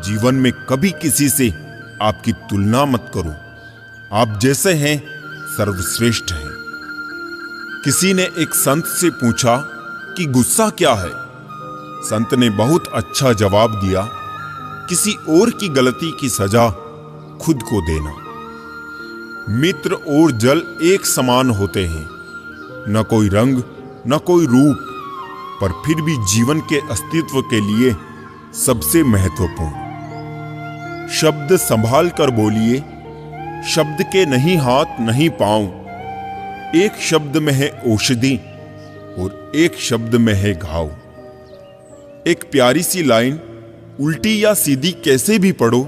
जीवन में कभी किसी से आपकी तुलना मत करो। आप जैसे हैं सर्वश्रेष्ठ हैं। किसी ने एक संत से पूछा कि गुस्सा क्या है? संत ने बहुत अच्छा जवाब दिया, किसी और की गलती की सजा खुद को देना। मित्र और जल एक समान होते हैं, न कोई रंग न कोई रूप, पर फिर भी जीवन के अस्तित्व के लिए सबसे महत्वपूर्ण। शब्द संभाल कर बोलिए, शब्द के नहीं हाथ नहीं पांव। एक शब्द में है औषधि और एक शब्द में है घाव। एक प्यारी सी लाइन उल्टी या सीधी कैसे भी पढ़ो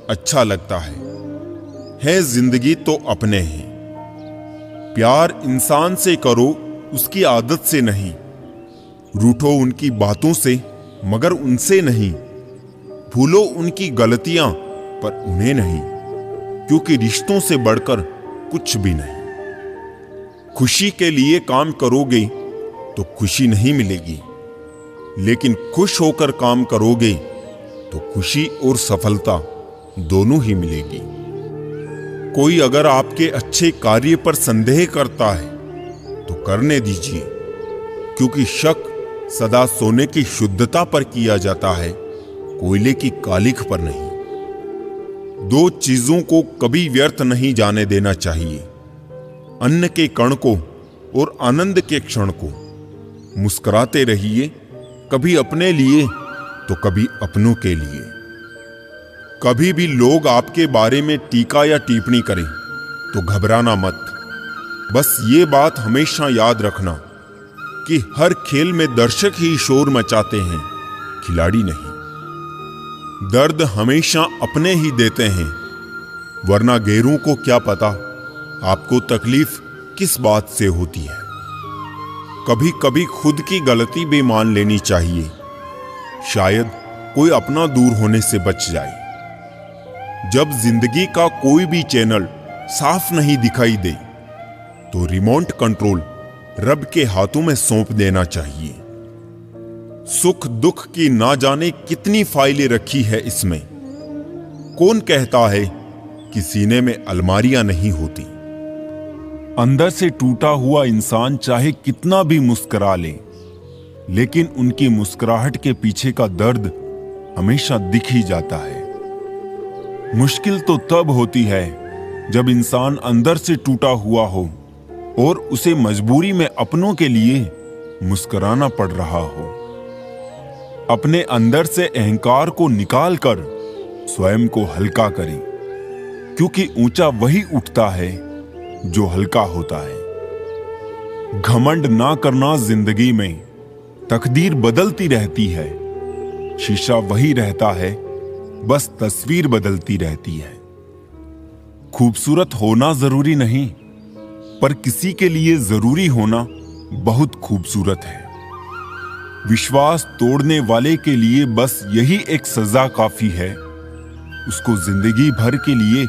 अच्छा लगता है जिंदगी तो अपने हैं। प्यार इंसान से करो उसकी आदत से नहीं। रूठो उनकी बातों से मगर उनसे नहीं। भूलो उनकी गलतियां पर उन्हें नहीं, क्योंकि रिश्तों से बढ़कर कुछ भी नहीं। खुशी के लिए काम करोगे तो खुशी नहीं मिलेगी, लेकिन खुश होकर काम करोगे तो खुशी और सफलता दोनों ही मिलेगी। कोई अगर आपके अच्छे कार्य पर संदेह करता है तो करने दीजिए, क्योंकि शक सदा सोने की शुद्धता पर किया जाता है, कोयले की कालिख पर नहीं। दो चीजों को कभी व्यर्थ नहीं जाने देना चाहिए, अन्न के कण को और आनंद के क्षण को। मुस्कुराते रहिए, कभी अपने लिए तो कभी अपनों के लिए। कभी भी लोग आपके बारे में टीका या टिप्पणी करें तो घबराना मत। बस ये बात हमेशा याद रखना कि हर खेल में दर्शक ही शोर मचाते हैं, खिलाड़ी नहीं। दर्द हमेशा अपने ही देते हैं, वरना गैरों को क्या पता आपको तकलीफ किस बात से होती है। कभी कभी खुद की गलती भी मान लेनी चाहिए, शायद कोई अपना दूर होने से बच जाए। जब जिंदगी का कोई भी चैनल साफ नहीं दिखाई दे तो रिमोट कंट्रोल रब के हाथों में सौंप देना चाहिए। सुख दुख की ना जाने कितनी फाइलें रखी है इसमें। कौन कहता है कि सीने में अलमारियां नहीं होती। अंदर से टूटा हुआ इंसान चाहे कितना भी मुस्कुरा ले, लेकिन उनकी मुस्कुराहट के पीछे का दर्द हमेशा दिख ही जाता है। मुश्किल तो तब होती है जब इंसान अंदर से टूटा हुआ हो और उसे मजबूरी में अपनों के लिए मुस्कुराना पड़ रहा हो। अपने अंदर से अहंकार को निकाल कर स्वयं को हल्का करें, क्योंकि ऊंचा वही उठता है जो हल्का होता है। घमंड ना करना जिंदगी में, तकदीर बदलती रहती है। शीशा वही रहता है, बस तस्वीर बदलती रहती है। खूबसूरत होना जरूरी नहीं, पर किसी के लिए जरूरी होना बहुत खूबसूरत है। विश्वास तोड़ने वाले के लिए बस यही एक सजा काफी है, उसको जिंदगी भर के लिए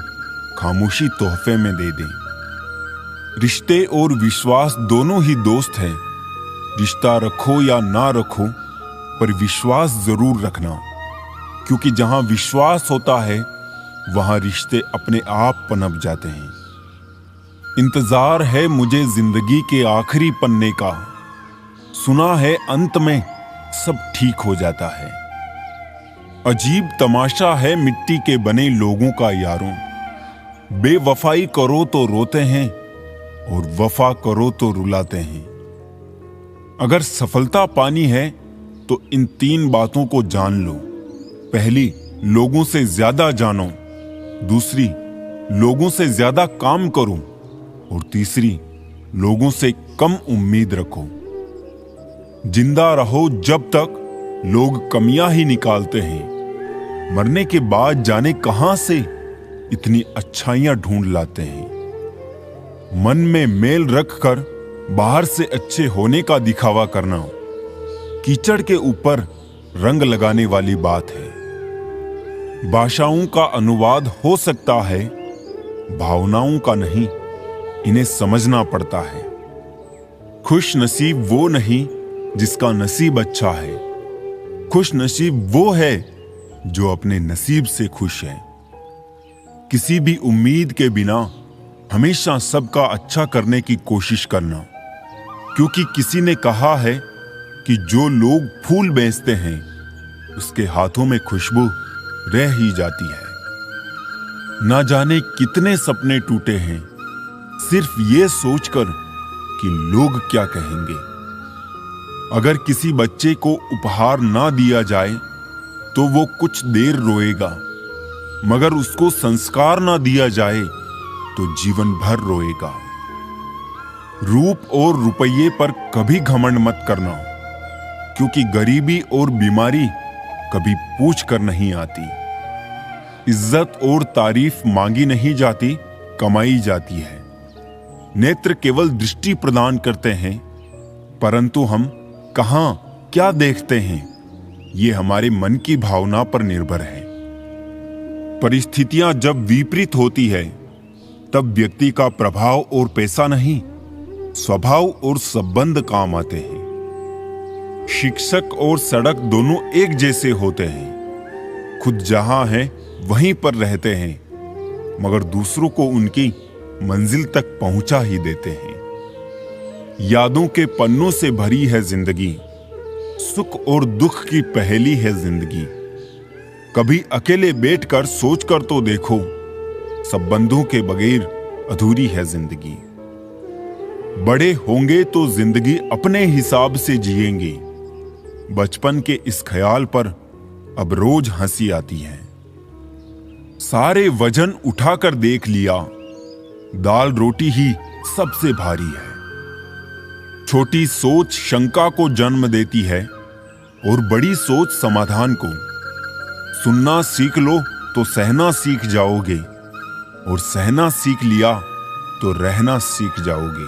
खामोशी तोहफे में दे दें। रिश्ते और विश्वास दोनों ही दोस्त हैं। रिश्ता रखो या ना रखो, पर विश्वास जरूर रखना, क्योंकि जहां विश्वास होता है वहां रिश्ते अपने आप पनप जाते हैं। इंतजार है मुझे जिंदगी के आखिरी पन्ने का, सुना है अंत में सब ठीक हो जाता है। अजीब तमाशा है मिट्टी के बने लोगों का यारों, बेवफाई करो तो रोते हैं और वफा करो तो रुलाते हैं। अगर सफलता पानी है तो इन 3 बातों को जान लो। पहली, लोगों से ज्यादा जानो। दूसरी, लोगों से ज्यादा काम करो। और तीसरी, लोगों से कम उम्मीद रखो। जिंदा रहो जब तक लोग कमियां ही निकालते हैं, मरने के बाद जाने कहां से इतनी अच्छाइयां ढूंढ लाते हैं। मन में मेल रखकर बाहर से अच्छे होने का दिखावा करना कीचड़ के ऊपर रंग लगाने वाली बात है। भाषाओं का अनुवाद हो सकता है, भावनाओं का नहीं, इन्हें समझना पड़ता है। खुश नसीब वो नहीं जिसका नसीब अच्छा है, खुश नसीब वो है जो अपने नसीब से खुश है, किसी भी उम्मीद के बिना हमेशा सबका अच्छा करने की कोशिश करना, क्योंकि किसी ने कहा है कि जो लोग फूल बेचते हैं उसके हाथों में खुशबू रह ही जाती है। ना जाने कितने सपने टूटे हैं सिर्फ ये सोचकर कि लोग क्या कहेंगे। अगर किसी बच्चे को उपहार ना दिया जाए तो वो कुछ देर रोएगा, मगर उसको संस्कार ना दिया जाए तो जीवन भर रोएगा। रूप और रुपये पर कभी घमंड मत करना, क्योंकि गरीबी और बीमारी कभी पूछ कर नहीं आती। इज्जत और तारीफ मांगी नहीं जाती, कमाई जाती है। नेत्र केवल दृष्टि प्रदान करते हैं, परंतु हम कहां क्या देखते हैं ये हमारे मन की भावना पर निर्भर है। परिस्थितियां जब विपरीत होती है तब व्यक्ति का प्रभाव और पैसा नहीं, स्वभाव और संबंध काम आते हैं। शिक्षक और सड़क दोनों एक जैसे होते हैं। खुद जहां है वहीं पर रहते हैं, मगर दूसरों को उनकी मंजिल तक पहुंचा ही देते हैं। यादों के पन्नों से भरी है जिंदगी, सुख और दुख की पहेली है जिंदगी। कभी अकेले बैठकर सोचकर तो देखो, संबंधों के बगैर अधूरी है जिंदगी। बड़े होंगे तो जिंदगी अपने हिसाब से जिएंगे। बचपन के इस ख्याल पर अब रोज हंसी आती है। सारे वजन उठाकर देख लिया, दाल रोटी ही सबसे भारी है। छोटी सोच शंका को जन्म देती है और बड़ी सोच समाधान को। सुनना सीख लो तो सहना सीख जाओगे, और सहना सीख लिया तो रहना सीख जाओगे।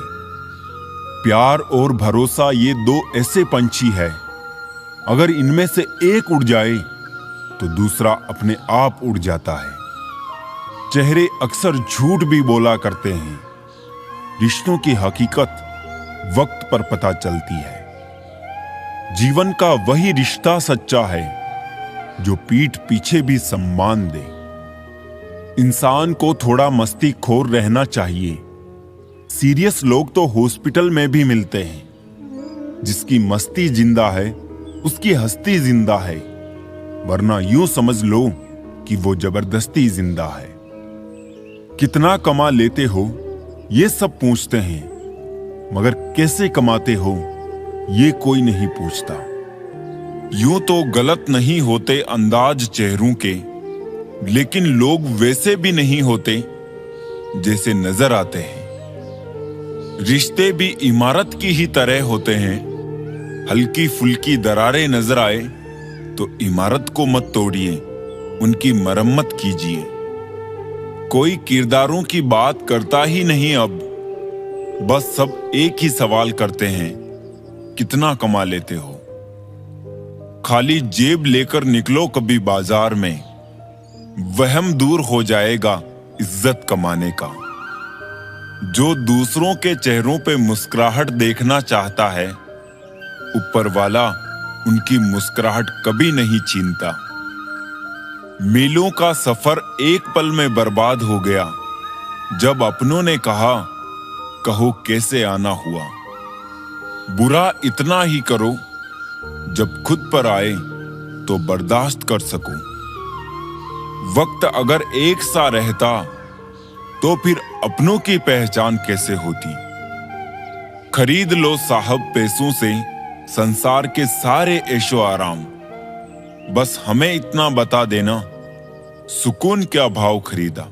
प्यार और भरोसा ये दो ऐसे पंछी है, अगर इनमें से एक उड़ जाए तो दूसरा अपने आप उड़ जाता है। चेहरे अक्सर झूठ भी बोला करते हैं। रिश्तों की हकीकत वक्त पर पता चलती है। जीवन का वही रिश्ता सच्चा है जो पीठ पीछे भी सम्मान दे। इंसान को थोड़ा मस्तीखोर रहना चाहिए। सीरियस लोग तो हॉस्पिटल में भी मिलते हैं। जिसकी मस्ती जिंदा है उसकी हस्ती जिंदा है, वरना यूं समझ लो कि वो जबरदस्ती जिंदा है। कितना कमा लेते हो ये सब पूछते हैं, मगर कैसे कमाते हो ये कोई नहीं पूछता। यूं तो गलत नहीं होते अंदाज चेहरों के, लेकिन लोग वैसे भी नहीं होते जैसे नजर आते हैं। रिश्ते भी इमारत की ही तरह होते हैं। हल्की फुल्की दरारें नजर आए तो इमारत को मत तोड़िए, उनकी मरम्मत कीजिए। कोई किरदारों की बात करता ही नहीं अब, बस सब एक ही सवाल करते हैं, कितना कमा लेते हो। खाली जेब लेकर निकलो कभी बाजार में, वहम दूर हो जाएगा इज्जत कमाने का। जो दूसरों के चेहरों पे मुस्कुराहट देखना चाहता है, ऊपर वाला उनकी मुस्कुराहट कभी नहीं छीनता। मीलों का सफर एक पल में बर्बाद हो गया जब अपनों ने कहा, कहो कैसे आना हुआ। बुरा इतना ही करो जब खुद पर आए तो बर्दाश्त कर सको। वक्त अगर एक सा रहता तो फिर अपनों की पहचान कैसे होती। खरीद लो साहब पैसों से संसार के सारे ऐशो आराम, बस हमें इतना बता देना सुकून क्या भाव खरीदा।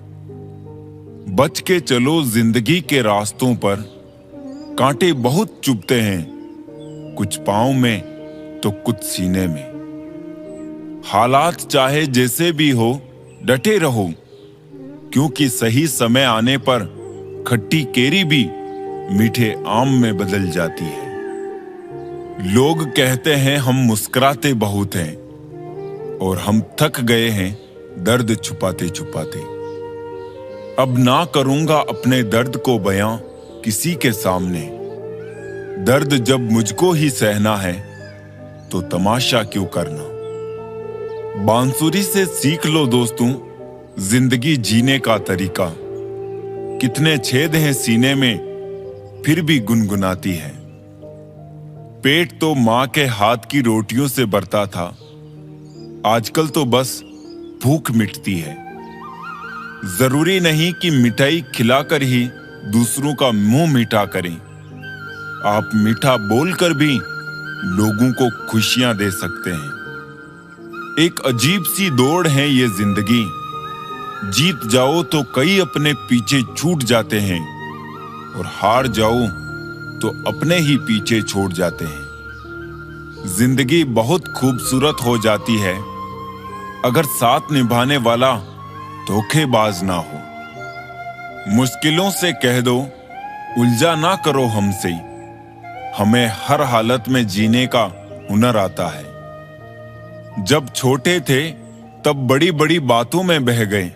बच के चलो जिंदगी के रास्तों पर, कांटे बहुत चुभते हैं, कुछ पांव में तो कुछ सीने में। हालात चाहे जैसे भी हो डटे रहो, क्योंकि सही समय आने पर खट्टी केरी भी मीठे आम में बदल जाती है। लोग कहते हैं हम मुस्कुराते बहुत हैं, और हम थक गए हैं दर्द छुपाते छुपाते। अब ना करूंगा अपने दर्द को बयां किसी के सामने। दर्द जब मुझको ही सहना है तो तमाशा क्यों करना। बांसुरी से सीख लो दोस्तों जिंदगी जीने का तरीका। कितने छेद हैं सीने में फिर भी गुनगुनाती है। पेट तो माँ के हाथ की रोटियों से भरता था, आजकल तो बस भूख मिटती है। जरूरी नहीं कि मिठाई खिलाकर ही दूसरों का मुंह मीठा करें। आप मीठा बोलकर भी लोगों को खुशियां दे सकते हैं। एक अजीब सी दौड़ है ये जिंदगी, जीत जाओ तो कई अपने पीछे छूट जाते हैं और हार जाओ तो अपने ही पीछे छोड़ जाते हैं। जिंदगी बहुत खूबसूरत हो जाती है अगर साथ निभाने वाला धोखेबाज ना हो। मुश्किलों से कह दो उलझा ना करो हमसे, हमें हर हालत में जीने का हुनर आता है। जब छोटे थे तब बड़ी बड़ी बातों में बह गए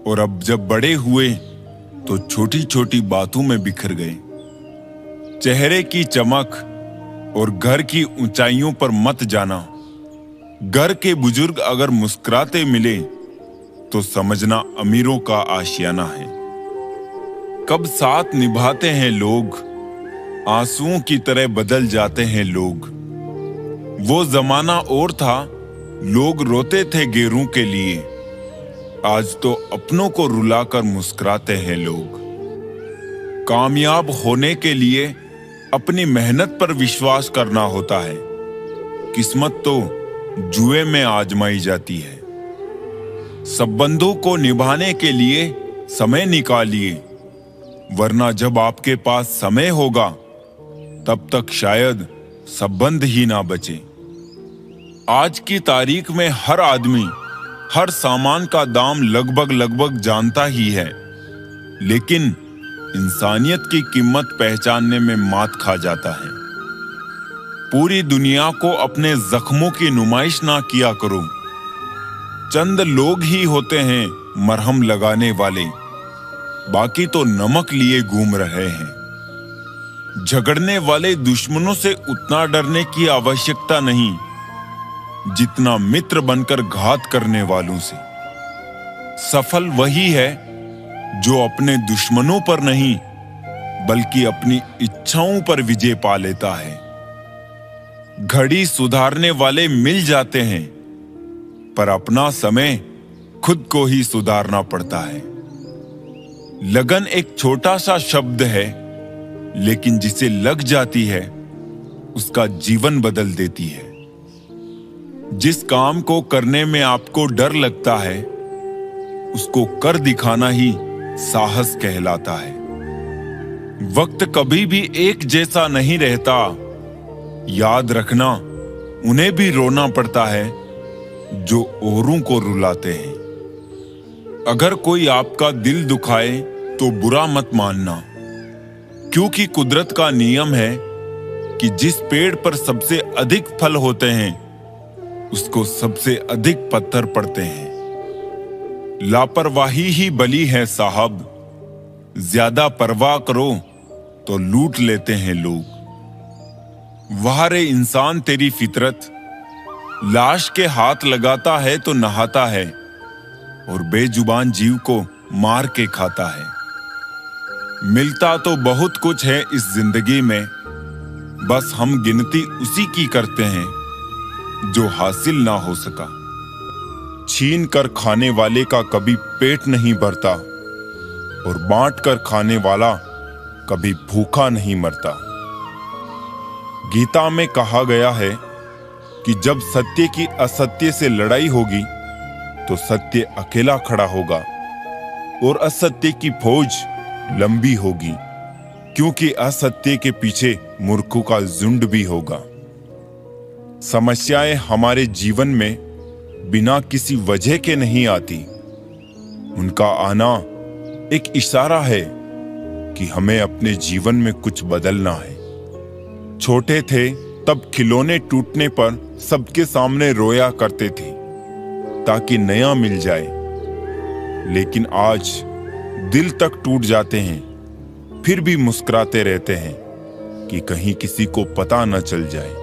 और अब जब बड़े हुए तो छोटी छोटी बातों में बिखर गए। चेहरे की चमक और घर की ऊंचाइयों पर मत जाना। घर के बुजुर्ग अगर मुस्कुराते मिले तो समझना अमीरों का आशियाना है। कब साथ निभाते हैं लोग, आंसुओं की तरह बदल जाते हैं लोग। वो जमाना और था, लोग रोते थे गैरों के लिए, आज तो अपनों को रुलाकर मुस्कुराते हैं लोग। कामयाब होने के लिए अपनी मेहनत पर विश्वास करना होता है, किस्मत तो जुए में आजमाई जाती है। संबंधों को निभाने के लिए समय निकालिए, वरना जब आपके पास समय होगा तब तक शायद संबंध ही ना बचे। आज की तारीख में हर आदमी हर सामान का दाम लगभग जानता ही है, लेकिन इंसानियत की कीमत पहचानने में मात खा जाता है। पूरी दुनिया को अपने जख्मों की नुमाइश ना किया करो। चंद लोग ही होते हैं मरहम लगाने वाले, बाकी तो नमक लिए घूम रहे हैं। झगड़ने वाले दुश्मनों से उतना डरने की आवश्यकता नहीं जितना मित्र बनकर घात करने वालों से। सफल वही है जो अपने दुश्मनों पर नहीं बल्कि अपनी इच्छाओं पर विजय पा लेता है। घड़ी सुधारने वाले मिल जाते हैं, पर अपना समय खुद को ही सुधारना पड़ता है। लगन एक छोटा सा शब्द है, लेकिन जिसे लग जाती है उसका जीवन बदल देती है। जिस काम को करने में आपको डर लगता है उसको कर दिखाना ही साहस कहलाता है। वक्त कभी भी एक जैसा नहीं रहता, याद रखना उन्हें भी रोना पड़ता है जो औरों को रुलाते हैं। अगर कोई आपका दिल दुखाए तो बुरा मत मानना, क्योंकि कुदरत का नियम है कि जिस पेड़ पर सबसे अधिक फल होते हैं उसको सबसे अधिक पत्थर पड़ते हैं। लापरवाही ही बली है साहब, ज्यादा परवाह करो तो लूट लेते हैं लोग। वाह रे इंसान तेरी फितरत, लाश के हाथ लगाता है तो नहाता है और बेजुबान जीव को मार के खाता है। मिलता तो बहुत कुछ है इस जिंदगी में, बस हम गिनती उसी की करते हैं जो हासिल ना हो सका। छीन कर खाने वाले का कभी पेट नहीं भरता और बांट कर खाने वाला कभी भूखा नहीं मरता। गीता में कहा गया है कि जब सत्य की असत्य से लड़ाई होगी तो सत्य अकेला खड़ा होगा और असत्य की फौज लंबी होगी, क्योंकि असत्य के पीछे मूर्खों का झुंड भी होगा। समस्याएं हमारे जीवन में बिना किसी वजह के नहीं आती, उनका आना एक इशारा है कि हमें अपने जीवन में कुछ बदलना है। छोटे थे तब खिलौने टूटने पर सबके सामने रोया करते थे ताकि नया मिल जाए, लेकिन आज दिल तक टूट जाते हैं फिर भी मुस्कुराते रहते हैं कि कहीं किसी को पता न चल जाए।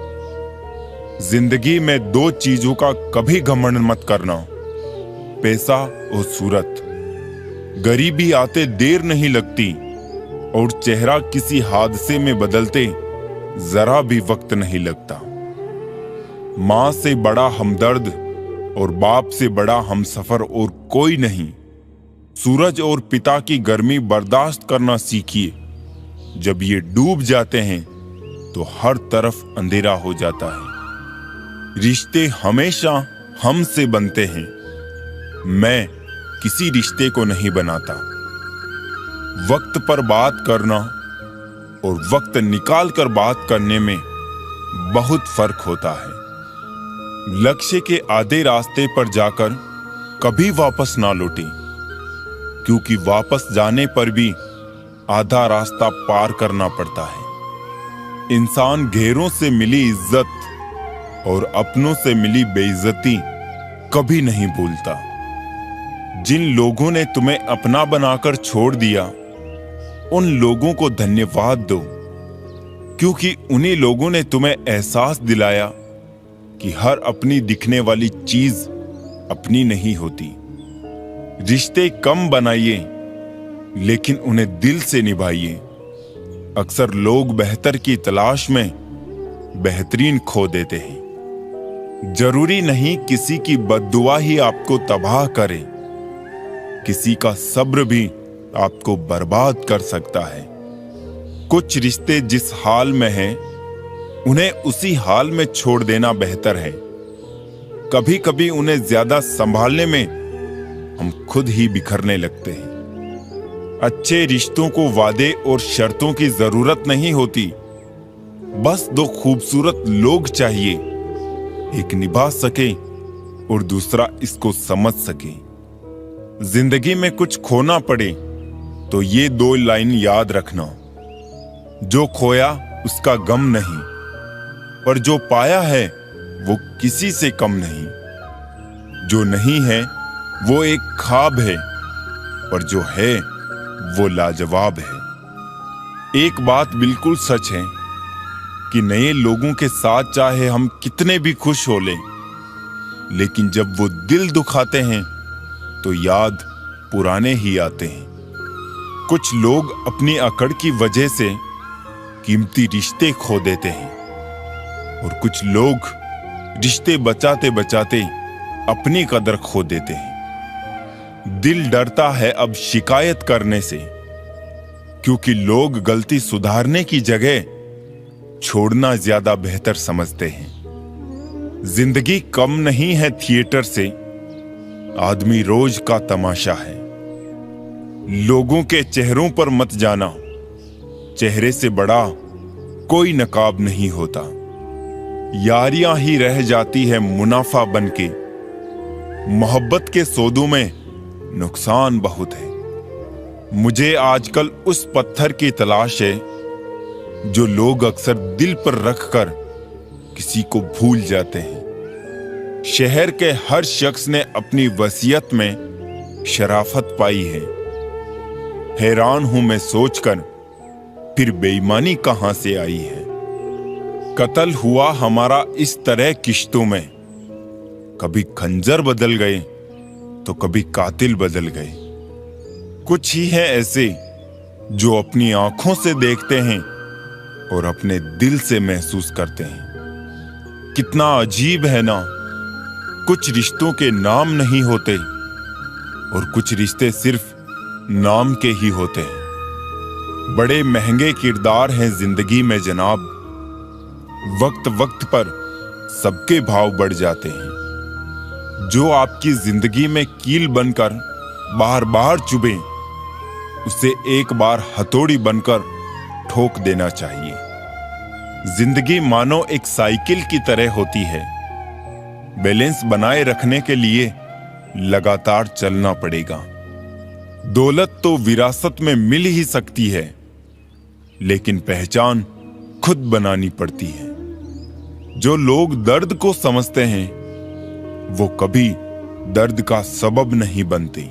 जिंदगी में दो चीजों का कभी घमंड मत करना, पैसा और सूरत। गरीबी आते देर नहीं लगती और चेहरा किसी हादसे में बदलते जरा भी वक्त नहीं लगता। मां से बड़ा हमदर्द और बाप से बड़ा हमसफर और कोई नहीं। सूरज और पिता की गर्मी बर्दाश्त करना सीखिए। जब ये डूब जाते हैं तो हर तरफ अंधेरा हो जाता है। रिश्ते हमेशा हमसे बनते हैं, मैं किसी रिश्ते को नहीं बनाता। वक्त पर बात करना और वक्त निकाल कर बात करने में बहुत फर्क होता है। लक्ष्य के आधे रास्ते पर जाकर कभी वापस ना लौटें, क्योंकि वापस जाने पर भी आधा रास्ता पार करना पड़ता है। इंसान गैरों से मिली इज्जत और अपनों से मिली बेइज्जती कभी नहीं भूलता। जिन लोगों ने तुम्हें अपना बनाकर छोड़ दिया, उन लोगों को धन्यवाद दो, क्योंकि उन्हीं लोगों ने तुम्हें एहसास दिलाया कि हर अपनी दिखने वाली चीज अपनी नहीं होती। रिश्ते कम बनाइए, लेकिन उन्हें दिल से निभाइए। अक्सर लोग बेहतर की तलाश में बेहतरीन खो देते हैं। जरूरी नहीं किसी की बद्दुआ ही आपको तबाह करे, किसी का सब्र भी आपको बर्बाद कर सकता है। कुछ रिश्ते जिस हाल में हैं, उन्हें उसी हाल में छोड़ देना बेहतर है। कभी कभी उन्हें ज्यादा संभालने में हम खुद ही बिखरने लगते हैं। अच्छे रिश्तों को वादे और शर्तों की जरूरत नहीं होती, बस दो खूबसूरत लोग चाहिए, एक निभा सके और दूसरा इसको समझ सके। जिंदगी में कुछ खोना पड़े तो ये दो लाइन याद रखना, जो खोया उसका गम नहीं, पर जो पाया है वो किसी से कम नहीं। जो नहीं है वो एक ख्वाब है, पर जो है वो लाजवाब है। एक बात बिल्कुल सच है कि नए लोगों के साथ चाहे हम कितने भी खुश हो लें, लेकिन जब वो दिल दुखाते हैं तो याद पुराने ही आते हैं। कुछ लोग अपनी अकड़ की वजह से कीमती रिश्ते खो देते हैं, और कुछ लोग रिश्ते बचाते बचाते अपनी कदर खो देते हैं। दिल डरता है अब शिकायत करने से, क्योंकि लोग गलती सुधारने की जगह छोड़ना ज्यादा बेहतर समझते हैं। जिंदगी कम नहीं है थिएटर से, आदमी रोज का तमाशा है। लोगों के चेहरों पर मत जाना, चेहरे से बड़ा कोई नकाब नहीं होता। यारियां ही रह जाती है मुनाफा बनके, मोहब्बत के सौदों में नुकसान बहुत है। मुझे आजकल उस पत्थर की तलाश है जो लोग अक्सर दिल पर रखकर किसी को भूल जाते हैं। शहर के हर शख्स ने अपनी वसीयत में शराफत पाई है। हैरान हूं मैं सोचकर, फिर बेईमानी कहां से आई है। कत्ल हुआ हमारा इस तरह किश्तों में, कभी खंजर बदल गए तो कभी कातिल बदल गए। कुछ ही है ऐसे जो अपनी आंखों से देखते हैं और अपने दिल से महसूस करते हैं। कितना अजीब है ना, कुछ रिश्तों के नाम नहीं होते और कुछ रिश्ते सिर्फ नाम के ही होते हैं। बड़े महंगे किरदार हैं जिंदगी में जनाब, वक्त वक्त पर सबके भाव बढ़ जाते हैं। जो आपकी जिंदगी में कील बनकर बार बार चुभे, उसे एक बार हथौड़ी बनकर ठोक देना चाहिए। जिंदगी मानो एक साइकिल की तरह होती है, बैलेंस बनाए रखने के लिए लगातार चलना पड़ेगा। दौलत तो विरासत में मिल ही सकती है, लेकिन पहचान खुद बनानी पड़ती है। जो लोग दर्द को समझते हैं, वो कभी दर्द का सबब नहीं बनते।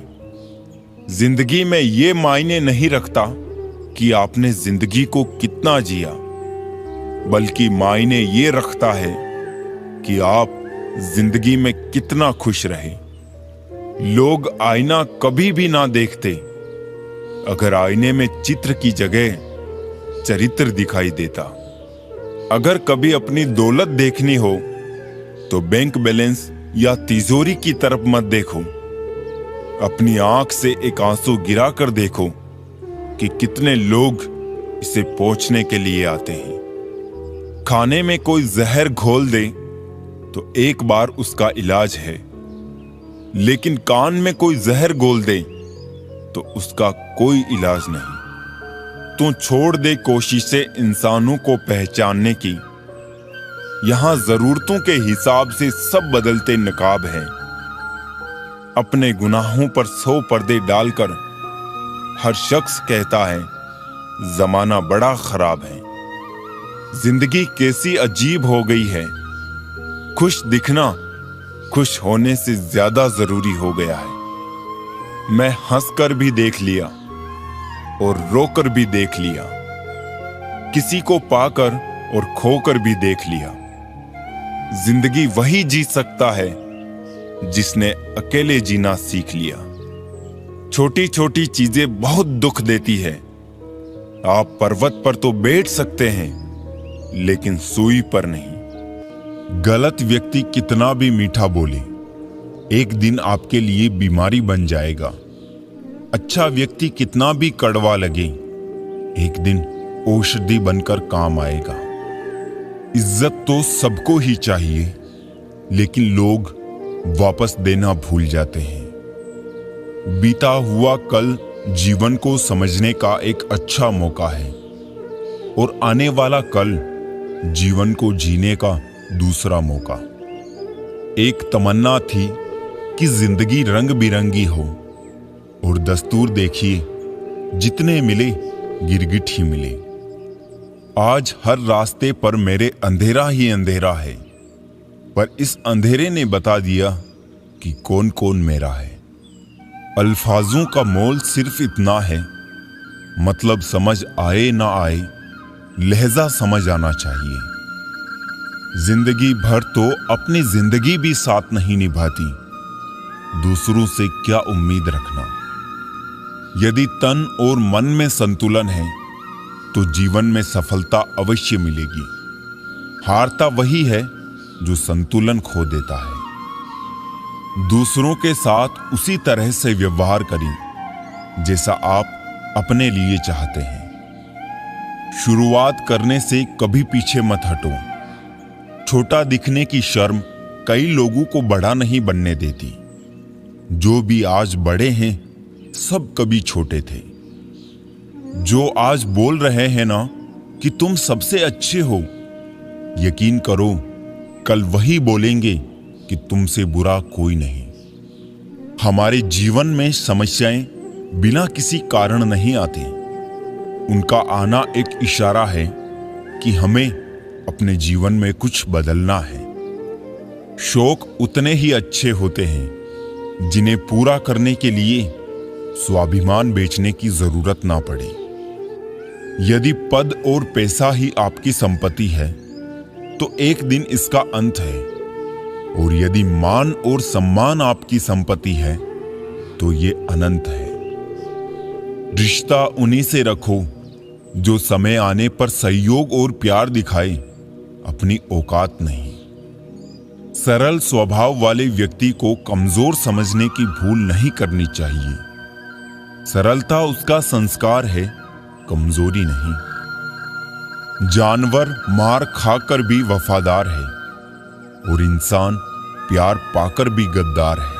जिंदगी में ये मायने नहीं रखता कि आपने जिंदगी को कितना जिया, बल्कि मायने ये रखता है कि आप जिंदगी में कितना खुश रहे। लोग आईना कभी भी ना देखते अगर आईने में चित्र की जगह चरित्र दिखाई देता। अगर कभी अपनी दौलत देखनी हो तो बैंक बैलेंस या तिजोरी की तरफ मत देखो। अपनी आंख से एक आंसू गिरा कर देखो कि कितने लोग इसे पोंछने के लिए आते हैं। खाने में कोई जहर घोल दे तो एक बार उसका इलाज है, लेकिन कान में कोई जहर घोल दे तो उसका कोई इलाज नहीं। तू छोड़ दे कोशिशें इंसानों को पहचानने की। यहां जरूरतों के हिसाब से सब बदलते नकाब हैं। अपने गुनाहों पर 100 पर्दे डालकर हर शख्स कहता है जमाना बड़ा खराब है। जिंदगी कैसी अजीब हो गई है। खुश दिखना खुश होने से ज्यादा जरूरी हो गया है। मैं हंसकर भी देख लिया और रोकर भी देख लिया, किसी को पाकर और खोकर भी देख लिया। जिंदगी वही जी सकता है जिसने अकेले जीना सीख लिया। छोटी छोटी चीजें बहुत दुख देती है। आप पर्वत पर तो बैठ सकते हैं लेकिन सूई पर नहीं। गलत व्यक्ति कितना भी मीठा बोले एक दिन आपके लिए बीमारी बन जाएगा। अच्छा व्यक्ति कितना भी कड़वा लगे एक दिन औषधि बनकर काम आएगा। इज्जत तो सबको ही चाहिए, लेकिन लोग वापस देना भूल जाते हैं। बीता हुआ कल जीवन को समझने का एक अच्छा मौका है और आने वाला कल जीवन को जीने का दूसरा मौका। एक तमन्ना थी कि जिंदगी रंग बिरंगी हो, और दस्तूर देखिए जितने मिले गिरगिट ही मिले। आज हर रास्ते पर मेरे अंधेरा ही अंधेरा है, पर इस अंधेरे ने बता दिया कि कौन कौन मेरा है। अल्फाजों का मोल सिर्फ इतना है, मतलब समझ आए ना आए लहजा समझ आना चाहिए। जिंदगी भर तो अपनी जिंदगी भी साथ नहीं निभाती, दूसरों से क्या उम्मीद रखना। यदि तन और मन में संतुलन है तो जीवन में सफलता अवश्य मिलेगी। हारता वही है जो संतुलन खो देता है। दूसरों के साथ उसी तरह से व्यवहार करें जैसा आप अपने लिए चाहते हैं। शुरुआत करने से कभी पीछे मत हटो। छोटा दिखने की शर्म कई लोगों को बड़ा नहीं बनने देती। जो भी आज बड़े हैं सब कभी छोटे थे। जो आज बोल रहे हैं ना कि तुम सबसे अच्छे हो, यकीन करो कल वही बोलेंगे कि तुमसे बुरा कोई नहीं। हमारे जीवन में समस्याएं बिना किसी कारण नहीं आती। उनका आना एक इशारा है कि हमें अपने जीवन में कुछ बदलना है। शौक उतने ही अच्छे होते हैं जिन्हें पूरा करने के लिए स्वाभिमान बेचने की जरूरत ना पड़े। यदि पद और पैसा ही आपकी संपत्ति है तो एक दिन इसका अंत है, और यदि मान और सम्मान आपकी संपत्ति है तो ये अनंत है। रिश्ता उन्हीं से रखो जो समय आने पर सहयोग और प्यार दिखाए, अपनी औकात नहीं। सरल स्वभाव वाले व्यक्ति को कमजोर समझने की भूल नहीं करनी चाहिए। सरलता उसका संस्कार है, कमजोरी नहीं। जानवर मार खाकर भी वफादार है और इंसान प्यार पाकर भी गद्दार है।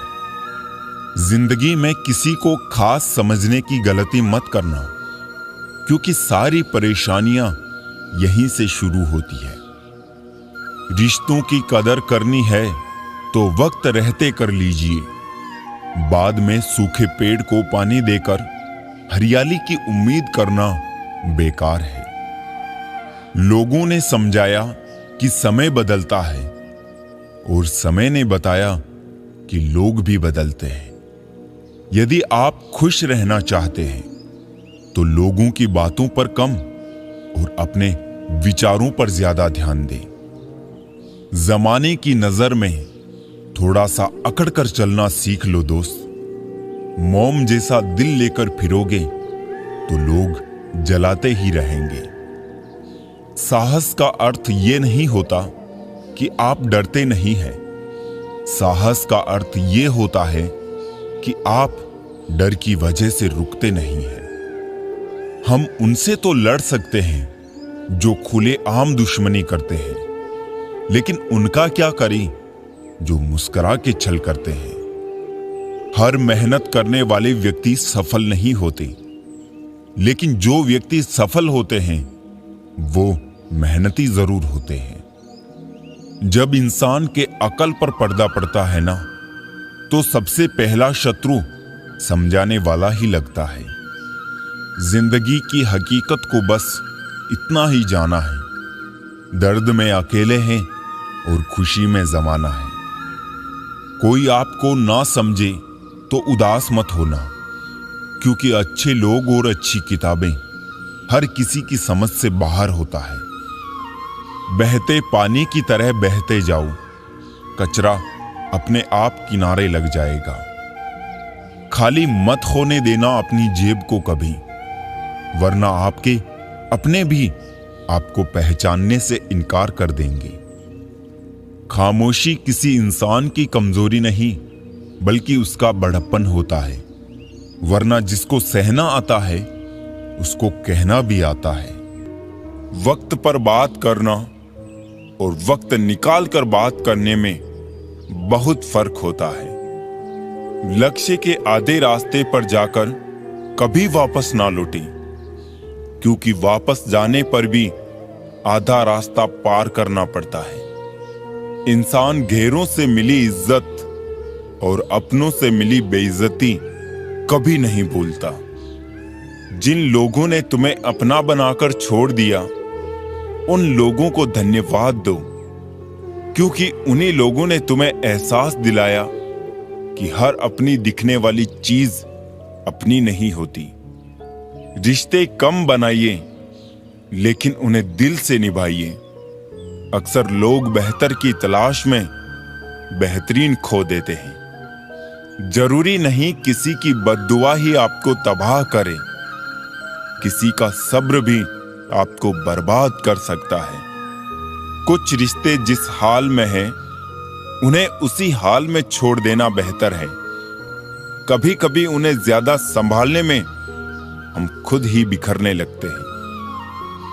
जिंदगी में किसी को खास समझने की गलती मत करना, क्योंकि सारी परेशानियां यहीं से शुरू होती है। रिश्तों की कदर करनी है तो वक्त रहते कर लीजिए। बाद में सूखे पेड़ को पानी देकर हरियाली की उम्मीद करना बेकार है। लोगों ने समझाया कि समय बदलता है, और समय ने बताया कि लोग भी बदलते हैं। यदि आप खुश रहना चाहते हैं तो लोगों की बातों पर कम और अपने विचारों पर ज्यादा ध्यान दें। जमाने की नजर में थोड़ा सा अकड़ कर चलना सीख लो दोस्त। मोम जैसा दिल लेकर फिरोगे तो लोग जलाते ही रहेंगे। साहस का अर्थ ये नहीं होता कि आप डरते नहीं हैं। साहस का अर्थ ये होता है कि आप डर की वजह से रुकते नहीं हैं। हम उनसे तो लड़ सकते हैं जो खुले आम दुश्मनी करते हैं, लेकिन उनका क्या करें जो मुस्कुरा के छल करते हैं। हर मेहनत करने वाले व्यक्ति सफल नहीं होते, लेकिन जो व्यक्ति सफल होते हैं वो मेहनती जरूर होते हैं। जब इंसान के अकल पर पर्दा पड़ता है ना, तो सबसे पहला शत्रु समझाने वाला ही लगता है। जिंदगी की हकीकत को बस इतना ही जाना है, दर्द में अकेले हैं और खुशी में जमाना है। कोई आपको ना समझे तो उदास मत होना, क्योंकि अच्छे लोग और अच्छी किताबें हर किसी की समझ से बाहर होता है। बहते पानी की तरह बहते जाओ, कचरा अपने आप किनारे लग जाएगा। खाली मत होने देना अपनी जेब को कभी, वरना आपके अपने भी आपको पहचानने से इनकार कर देंगे। खामोशी किसी इंसान की कमजोरी नहीं, बल्कि उसका बड़प्पन होता है। वरना जिसको सहना आता है उसको कहना भी आता है। वक्त पर बात करना और वक्त निकाल कर बात करने में बहुत फर्क होता है। लक्ष्य के आधे रास्ते पर जाकर कभी वापस ना लौटे, क्योंकि वापस जाने पर भी आधा रास्ता पार करना पड़ता है। इंसान गैरों से मिली इज्जत और अपनों से मिली बेइज्जती कभी नहीं भूलता। जिन लोगों ने तुम्हें अपना बनाकर छोड़ दिया, उन लोगों को धन्यवाद दो, क्योंकि उन्हीं लोगों ने तुम्हें एहसास दिलाया कि हर अपनी दिखने वाली चीज अपनी नहीं होती। रिश्ते कम बनाइए, लेकिन उन्हें दिल से निभाइए। अक्सर लोग बेहतर की तलाश में बेहतरीन खो देते हैं। जरूरी नहीं किसी की बद्दुआ ही आपको तबाह करे, किसी का सब्र भी आपको बर्बाद कर सकता है। कुछ रिश्ते जिस हाल में हैं, उन्हें उसी हाल में छोड़ देना बेहतर है। कभी कभी उन्हें ज्यादा संभालने में हम खुद ही बिखरने लगते हैं।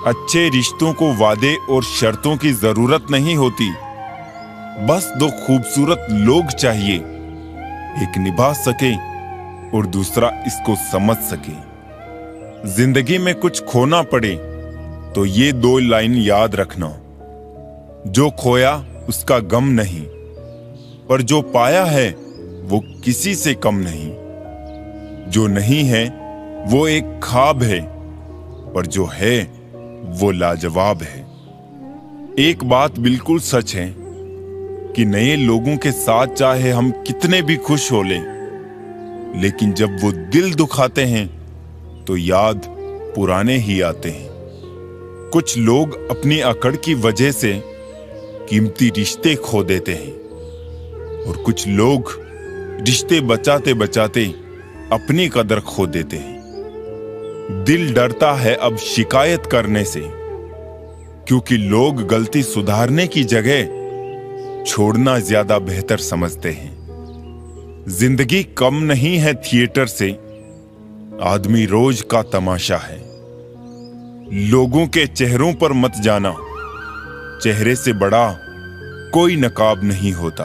अच्छे रिश्तों को वादे और शर्तों की जरूरत नहीं होती, बस दो खूबसूरत लोग चाहिए, एक निभा सके और दूसरा इसको समझ सके। जिंदगी में कुछ खोना पड़े तो ये दो लाइन याद रखना, जो खोया उसका गम नहीं, पर जो पाया है वो किसी से कम नहीं। जो नहीं है वो एक ख्वाब है, पर जो है वो लाजवाब है। एक बात बिल्कुल सच है कि नए लोगों के साथ चाहे हम कितने भी खुश हो लें, लेकिन जब वो दिल दुखाते हैं तो याद पुराने ही आते हैं। कुछ लोग अपनी अकड़ की वजह से कीमती रिश्ते खो देते हैं, और कुछ लोग रिश्ते बचाते बचाते अपनी कदर खो देते हैं। दिल डरता है अब शिकायत करने से, क्योंकि लोग गलती सुधारने की जगह छोड़ना ज्यादा बेहतर समझते हैं। जिंदगी कम नहीं है थिएटर से, आदमी रोज का तमाशा है। लोगों के चेहरों पर मत जाना, चेहरे से बड़ा कोई नकाब नहीं होता।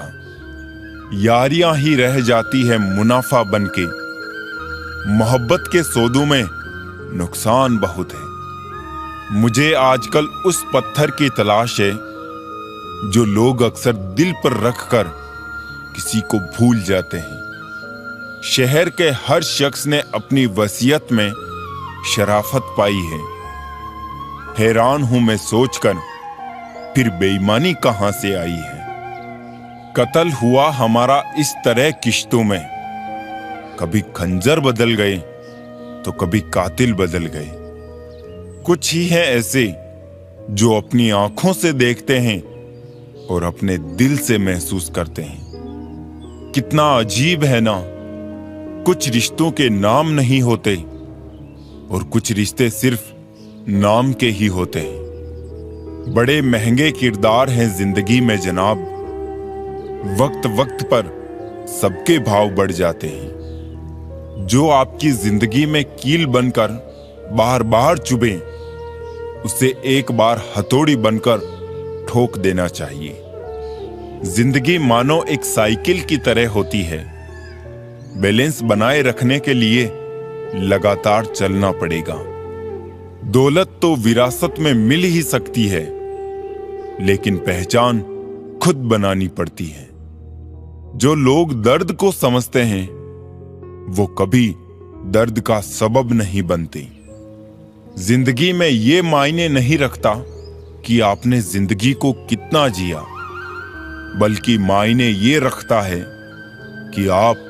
यारियां ही रह जाती है मुनाफा बनके, मोहब्बत के सौदों में नुकसान बहुत है। मुझे आजकल उस पत्थर की तलाश है जो लोग अक्सर दिल पर रखकर किसी को भूल जाते हैं। शहर के हर शख्स ने अपनी वसीयत में शराफत पाई है। हैरान हूं मैं सोचकर, फिर बेईमानी कहां से आई है। कत्ल हुआ हमारा इस तरह किश्तों में, कभी खंजर बदल गए तो कभी कातिल बदल गए। कुछ ही हैं ऐसे जो अपनी आंखों से देखते हैं और अपने दिल से महसूस करते हैं। कितना अजीब है ना, कुछ रिश्तों के नाम नहीं होते और कुछ रिश्ते सिर्फ नाम के ही होते हैं। बड़े महंगे किरदार हैं जिंदगी में जनाब, वक्त वक्त पर सबके भाव बढ़ जाते हैं। जो आपकी जिंदगी में कील बनकर बार बार चुभे, उसे एक बार हथौड़ी बनकर ठोक देना चाहिए। जिंदगी मानो एक साइकिल की तरह होती है, बैलेंस बनाए रखने के लिए लगातार चलना पड़ेगा। दौलत तो विरासत में मिल ही सकती है, लेकिन पहचान खुद बनानी पड़ती है। जो लोग दर्द को समझते हैं, वो कभी दर्द का सबब नहीं बनते। जिंदगी में ये मायने नहीं रखता कि आपने जिंदगी को कितना जिया, बल्कि मायने ये रखता है कि आप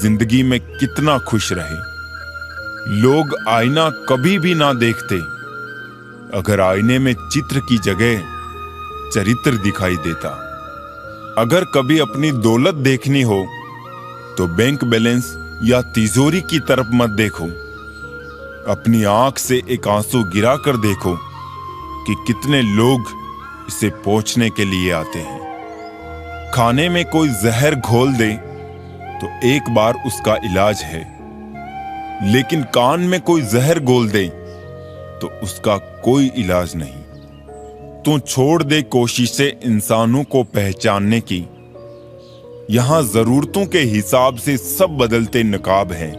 जिंदगी में कितना खुश रहे। लोग आईना कभी भी ना देखते अगर आईने में चित्र की जगह चरित्र दिखाई देता। अगर कभी अपनी दौलत देखनी हो तो बैंक बैलेंस या तिजोरी की तरफ मत देखो। अपनी आंख से एक आंसू गिरा कर देखो कि कितने लोग इसे पोंछने के लिए आते हैं। खाने में कोई जहर घोल दे तो एक बार उसका इलाज है, लेकिन कान में कोई जहर घोल दे तो उसका कोई इलाज नहीं। तो छोड़ दे कोशिशें इंसानों को पहचानने की। यहां जरूरतों के हिसाब से सब बदलते नकाब हैं।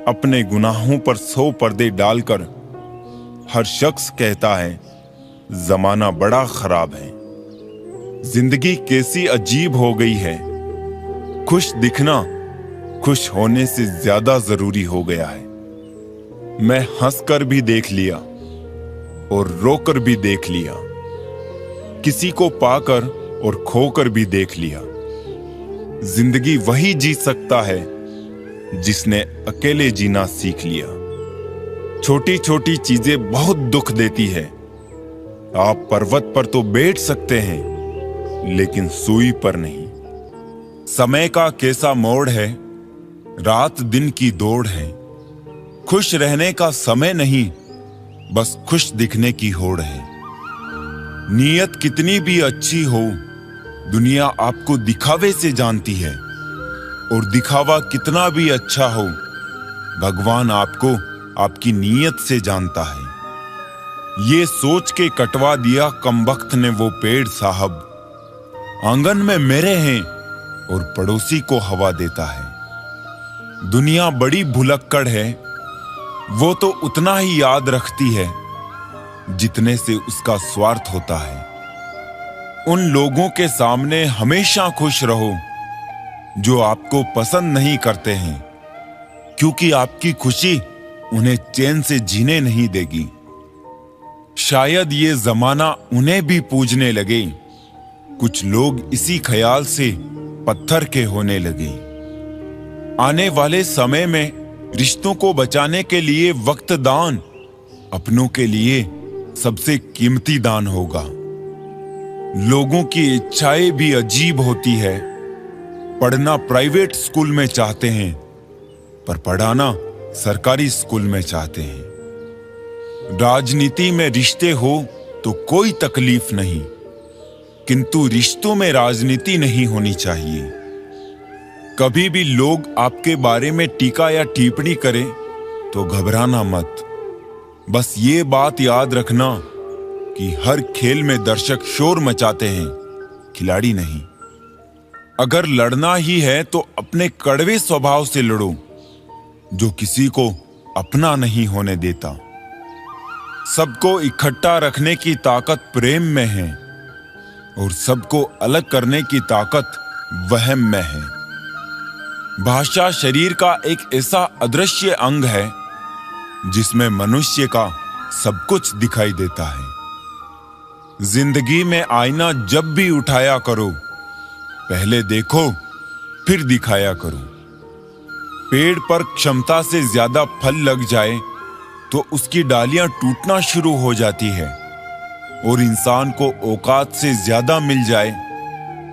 अपने गुनाहों पर 100 पर्दे डालकर हर शख्स कहता है जमाना बड़ा खराब है। जिंदगी कैसी अजीब हो गई है। खुश दिखना खुश होने से ज्यादा जरूरी हो गया है। मैं हंसकर भी देख लिया और रोकर भी देख लिया, किसी को पाकर और खोकर भी देख लिया। जिंदगी वही जी सकता है जिसने अकेले जीना सीख लिया। छोटी छोटी चीजें बहुत दुख देती है। आप पर्वत पर तो बैठ सकते हैं, लेकिन सूई पर नहीं। समय का कैसा मोड़ है, रात दिन की दौड़ है। खुश रहने का समय नहीं, बस खुश दिखने की होड़ है। नीयत कितनी भी अच्छी हो, दुनिया आपको दिखावे से जानती है, और दिखावा कितना भी अच्छा हो, भगवान आपको आपकी नीयत से जानता है। ये सोच के कटवा दिया कमबख्त ने वो पेड़ साहब, आंगन में मेरे हैं और पड़ोसी को हवा देता है। दुनिया बड़ी भुलक्कड़ है, वो तो उतना ही याद रखती है जितने से उसका स्वार्थ होता है। उन लोगों के सामने हमेशा खुश रहो जो आपको पसंद नहीं करते हैं, क्योंकि आपकी खुशी उन्हें चैन से जीने नहीं देगी। शायद ये जमाना उन्हें भी पूजने लगे। कुछ लोग इसी ख्याल से पत्थर के होने लगे। आने वाले समय में रिश्तों को बचाने के लिए वक्त दान अपनों के लिए सबसे कीमती दान होगा। लोगों की इच्छाएं भी अजीब होती है। पढ़ना प्राइवेट स्कूल में चाहते हैं, पर पढ़ाना सरकारी स्कूल में चाहते हैं। राजनीति में रिश्ते हो तो कोई तकलीफ नहीं, किंतु रिश्तों में राजनीति नहीं होनी चाहिए। कभी भी लोग आपके बारे में टीका या टिप्पणी करें तो घबराना मत। बस ये बात याद रखना कि हर खेल में दर्शक शोर मचाते हैं, खिलाड़ी नहीं। अगर लड़ना ही है तो अपने कड़वे स्वभाव से लड़ो, जो किसी को अपना नहीं होने देता। सबको इकट्ठा रखने की ताकत प्रेम में है, और सबको अलग करने की ताकत वहम में है। भाषा शरीर का एक ऐसा अदृश्य अंग है जिसमें मनुष्य का सब कुछ दिखाई देता है। जिंदगी में आईना जब भी उठाया करो, पहले देखो फिर दिखाया करो। पेड़ पर क्षमता से ज्यादा फल लग जाए तो उसकी डालियां टूटना शुरू हो जाती है। और इंसान को औकात से ज्यादा मिल जाए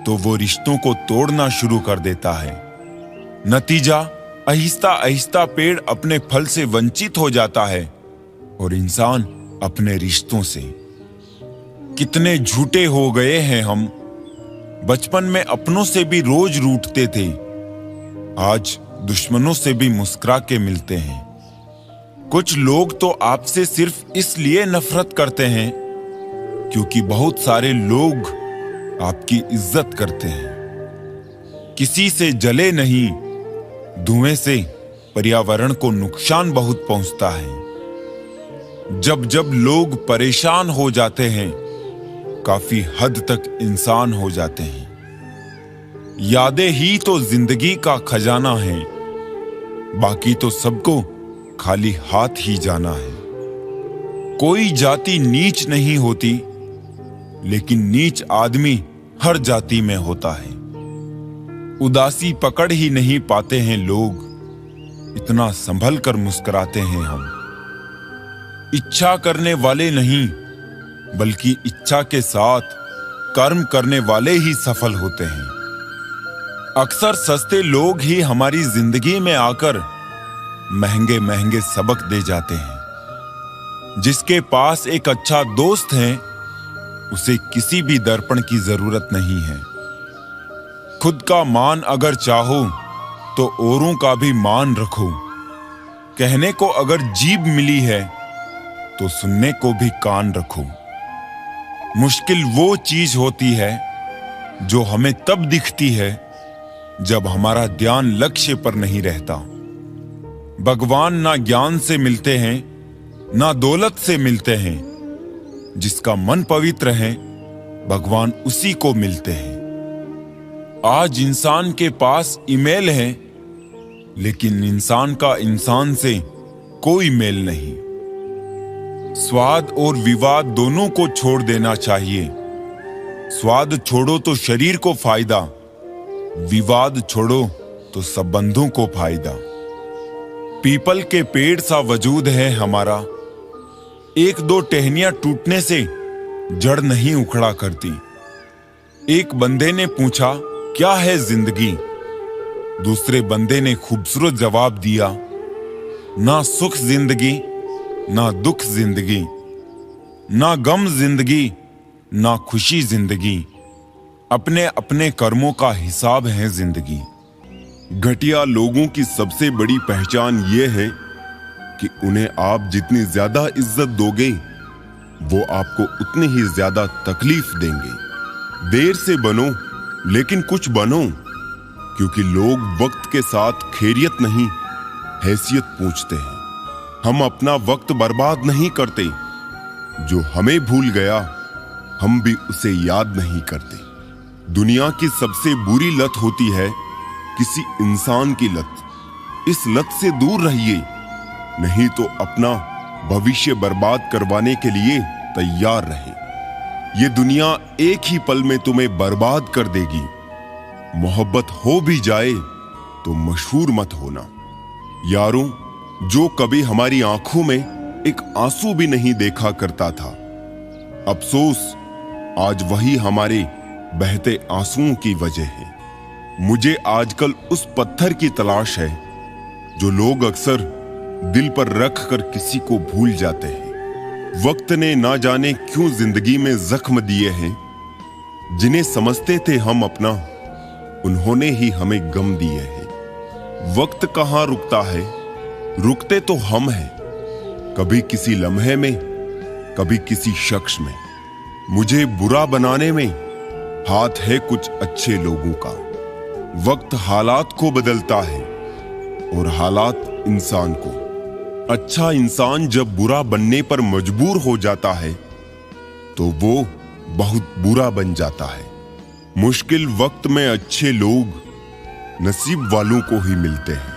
तो वो रिश्तों को तोड़ना शुरू कर देता है। नतीजा, आहिस्ता आहिस्ता पेड़ अपने फल से वंचित हो जाता है और इंसान अपने रिश्तों से। कितने झूठे हो गए हैं हम। बचपन में अपनों से भी रोज रूठते थे, आज दुश्मनों से भी मुस्कुरा के मिलते हैं। कुछ लोग तो आपसे सिर्फ इसलिए नफरत करते हैं क्योंकि बहुत सारे लोग आपकी इज्जत करते हैं। किसी से जले नहीं, धुएं से पर्यावरण को नुकसान बहुत पहुंचता है। जब जब लोग परेशान हो जाते हैं, काफी हद तक इंसान हो जाते हैं। यादें ही तो जिंदगी का खजाना है, बाकी तो सबको खाली हाथ ही जाना है। कोई जाति नीच नहीं होती, लेकिन नीच आदमी हर जाति में होता है। उदासी पकड़ ही नहीं पाते हैं लोग, इतना संभल कर मुस्कुराते हैं हम। इच्छा करने वाले नहीं, बल्कि इच्छा के साथ कर्म करने वाले ही सफल होते हैं। अक्सर सस्ते लोग ही हमारी जिंदगी में आकर महंगे महंगे सबक दे जाते हैं। जिसके पास एक अच्छा दोस्त है, उसे किसी भी दर्पण की जरूरत नहीं है। खुद का मान अगर चाहो तो औरों का भी मान रखो। कहने को अगर जीभ मिली है तो सुनने को भी कान रखो। मुश्किल वो चीज होती है जो हमें तब दिखती है जब हमारा ध्यान लक्ष्य पर नहीं रहता। भगवान ना ज्ञान से मिलते हैं, ना दौलत से मिलते हैं। जिसका मन पवित्र है, भगवान उसी को मिलते हैं। आज इंसान के पास ईमेल है, लेकिन इंसान का इंसान से कोई मेल नहीं। स्वाद और विवाद दोनों को छोड़ देना चाहिए। स्वाद छोड़ो तो शरीर को फायदा, विवाद छोड़ो तो संबंधों को फायदा। पीपल के पेड़ सा वजूद है हमारा, एक दो टहनियां टूटने से जड़ नहीं उखड़ा करती। एक बंदे ने पूछा, क्या है जिंदगी? दूसरे बंदे ने खूबसूरत जवाब दिया, ना सुख जिंदगी, ना दुख जिंदगी, ना गम जिंदगी, ना खुशी जिंदगी। अपने अपने कर्मों का हिसाब है जिंदगी। घटिया लोगों की सबसे बड़ी पहचान यह है कि उन्हें आप जितनी ज्यादा इज्जत दोगे, वो आपको उतनी ही ज्यादा तकलीफ देंगे। देर से बनो, लेकिन कुछ बनो, क्योंकि लोग वक्त के साथ खैरियत नहीं, हैसियत पूछते हैं। हम अपना वक्त बर्बाद नहीं करते, जो हमें भूल गया हम भी उसे याद नहीं करते। दुनिया की सबसे बुरी लत होती है किसी इंसान की लत। इस लत से दूर रहिए, नहीं तो अपना भविष्य बर्बाद करवाने के लिए तैयार रहे। ये दुनिया एक ही पल में तुम्हें बर्बाद कर देगी। मोहब्बत हो भी जाए तो मशहूर मत होना। यारों, जो कभी हमारी आंखों में एक आंसू भी नहीं देखा करता था, अफसोस आज वही हमारे बहते आंसुओं की वजह है। मुझे आजकल उस पत्थर की तलाश है जो लोग अक्सर दिल पर रख कर किसी को भूल जाते हैं। वक्त ने ना जाने क्यों जिंदगी में जख्म दिए हैं। जिन्हें समझते थे हम अपना, उन्होंने ही हमें गम दिए हैं। वक्त कहाँ रुकता है, रुकते तो हम हैं। कभी किसी लम्हे में, कभी किसी शख्स में। मुझे बुरा बनाने में हाथ है कुछ अच्छे लोगों का। वक्त हालात को बदलता है और हालात इंसान को। अच्छा इंसान जब बुरा बनने पर मजबूर हो जाता है तो वो बहुत बुरा बन जाता है। मुश्किल वक्त में अच्छे लोग नसीब वालों को ही मिलते हैं।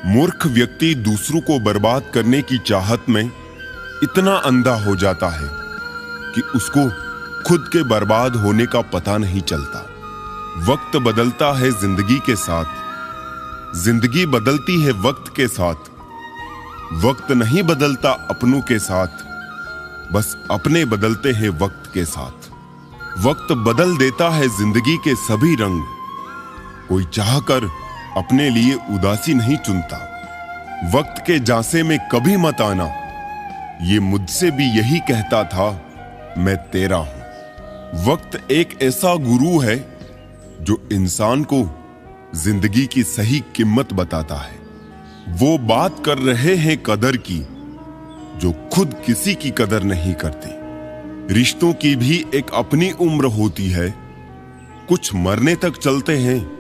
मूर्ख व्यक्ति दूसरों को बर्बाद करने की चाहत में इतना अंधा हो जाता है कि उसको खुद के बर्बाद होने का पता नहीं चलता। वक्त बदलता है जिंदगी के साथ, जिंदगी बदलती है वक्त के साथ। वक्त नहीं बदलता अपनों के साथ, बस अपने बदलते हैं वक्त के साथ। वक्त बदल देता है जिंदगी के सभी रंग। कोई चाहकर अपने लिए उदासी नहीं चुनता। वक्त के झांसे में कभी मत आना, ये मुझसे भी यही कहता था, मैं तेरा हूं। वक्त एक ऐसा गुरु है जो इंसान को जिंदगी की सही कीमत बताता है। वो बात कर रहे हैं कदर की, जो खुद किसी की कदर नहीं करते। रिश्तों की भी एक अपनी उम्र होती है। कुछ मरने तक चलते हैं,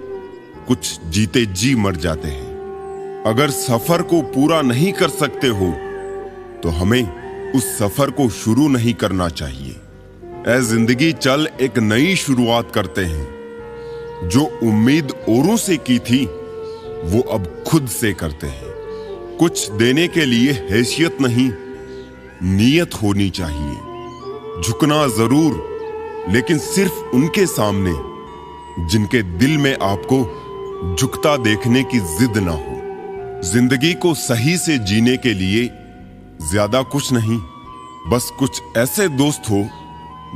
कुछ जीते जी मर जाते हैं। अगर सफर को पूरा नहीं कर सकते हो तो हमें उस सफर को शुरू नहीं करना चाहिए। ऐ जिंदगी चल एक नई शुरुआत करते हैं। जो उम्मीद औरों से की थी वो अब खुद से करते हैं। कुछ देने के लिए हैसियत नहीं, नीयत होनी चाहिए। झुकना जरूर, लेकिन सिर्फ उनके सामने जिनके दिल में आपको झुकता देखने की जिद ना हो। जिंदगी को सही से जीने के लिए ज्यादा कुछ नहीं, बस कुछ ऐसे दोस्त हो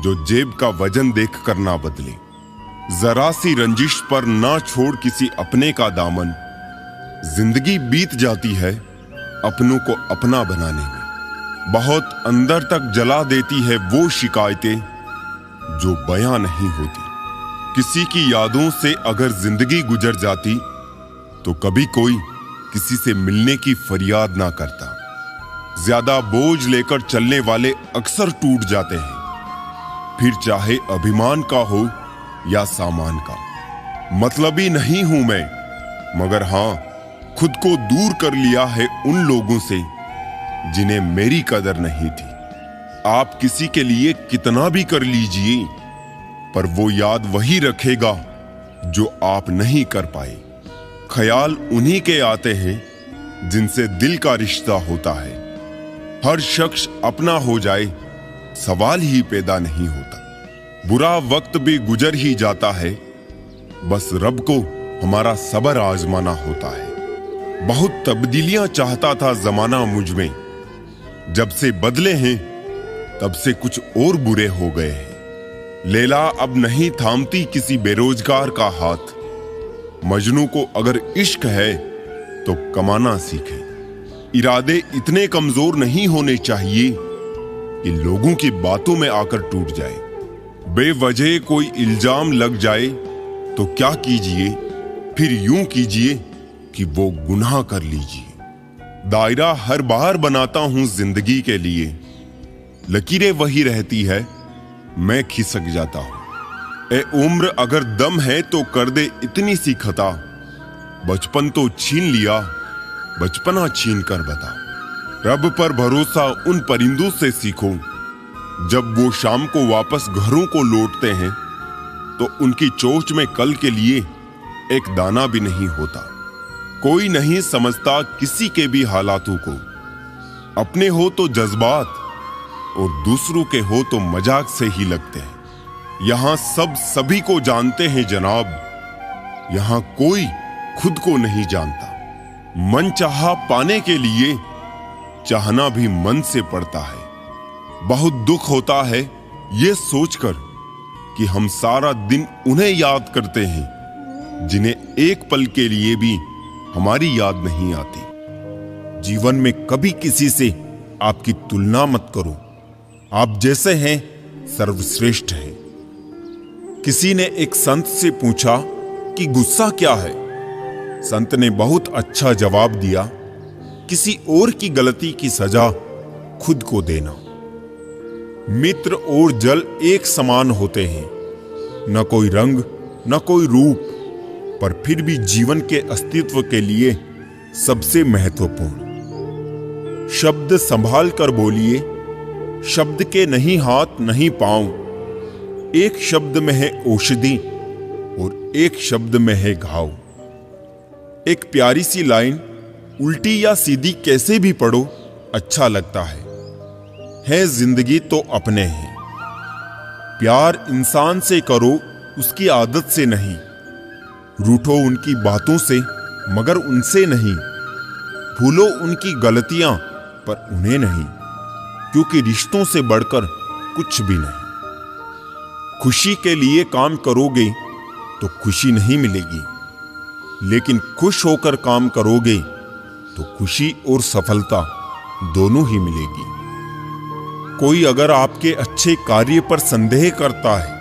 जो जेब का वजन देख कर ना बदले। जरा सी रंजिश पर ना छोड़ किसी अपने का दामन। जिंदगी बीत जाती है अपनों को अपना बनाने में। बहुत अंदर तक जला देती है वो शिकायतें जो बयां नहीं होती। किसी की यादों से अगर जिंदगी गुजर जाती तो कभी कोई किसी से मिलने की फरियाद ना करता। ज्यादा बोझ लेकर चलने वाले अक्सर टूट जाते हैं, फिर चाहे अभिमान का हो या सामान का। मतलबी नहीं हूं मैं, मगर हां, खुद को दूर कर लिया है उन लोगों से जिन्हें मेरी कदर नहीं थी। आप किसी के लिए कितना भी कर लीजिए, पर वो याद वही रखेगा जो आप नहीं कर पाए। ख्याल उन्हीं के आते हैं जिनसे दिल का रिश्ता होता है। हर शख्स अपना हो जाए, सवाल ही पैदा नहीं होता। बुरा वक्त भी गुजर ही जाता है, बस रब को हमारा सब्र आजमाना होता है। बहुत तब्दीलियां चाहता था जमाना मुझ में, जब से बदले हैं तब से कुछ और बुरे हो गए हैं। लैला अब नहीं थामती किसी बेरोजगार का हाथ। मजनू को अगर इश्क है तो कमाना सीखे। इरादे इतने कमजोर नहीं होने चाहिए कि लोगों की बातों में आकर टूट जाए। बेवजह कोई इल्जाम लग जाए तो क्या कीजिए, फिर यूं कीजिए कि वो गुनाह कर लीजिए। दायरा हर बार बनाता हूं जिंदगी के लिए, लकीरें वही रहती है, मैं खिसक जाता हूं। ए उम्र अगर दम है तो कर दे इतनी सी खता। बचपन तो छीन लिया, बचपना छीन कर बता। रब पर भरोसा उन परिंदों से सीखो, जब वो शाम को वापस घरों को लौटते हैं तो उनकी चोंच में कल के लिए एक दाना भी नहीं होता। कोई नहीं समझता किसी के भी हालातों को। अपने हो तो जज्बात और दूसरों के हो तो मजाक से ही लगते हैं। यहां सब सभी को जानते हैं जनाब, यहां कोई खुद को नहीं जानता। मन चाहा पाने के लिए चाहना भी मन से पड़ता है। बहुत दुख होता है ये सोचकर कि हम सारा दिन उन्हें याद करते हैं जिन्हें एक पल के लिए भी हमारी याद नहीं आती। जीवन में कभी किसी से आपकी तुलना मत करो। आप जैसे हैं सर्वश्रेष्ठ हैं। किसी ने एक संत से पूछा कि गुस्सा क्या है। संत ने बहुत अच्छा जवाब दिया, किसी और की गलती की सजा खुद को देना। मित्र और जल एक समान होते हैं, न कोई रंग न कोई रूप, पर फिर भी जीवन के अस्तित्व के लिए सबसे महत्वपूर्ण। शब्द संभाल कर बोलिए, शब्द के नहीं हाथ नहीं पांव। एक शब्द में है औषधि और एक शब्द में है घाव। एक प्यारी सी लाइन उल्टी या सीधी कैसे भी पढ़ो अच्छा लगता है जिंदगी तो अपने हैं। प्यार इंसान से करो, उसकी आदत से नहीं। रूठो उनकी बातों से मगर उनसे नहीं। भूलो उनकी गलतियां पर उन्हें नहीं। क्योंकि रिश्तों से बढ़कर कुछ भी नहीं। खुशी के लिए काम करोगे तो खुशी नहीं मिलेगी, लेकिन खुश होकर काम करोगे तो खुशी और सफलता दोनों ही मिलेगी। कोई अगर आपके अच्छे कार्य पर संदेह करता है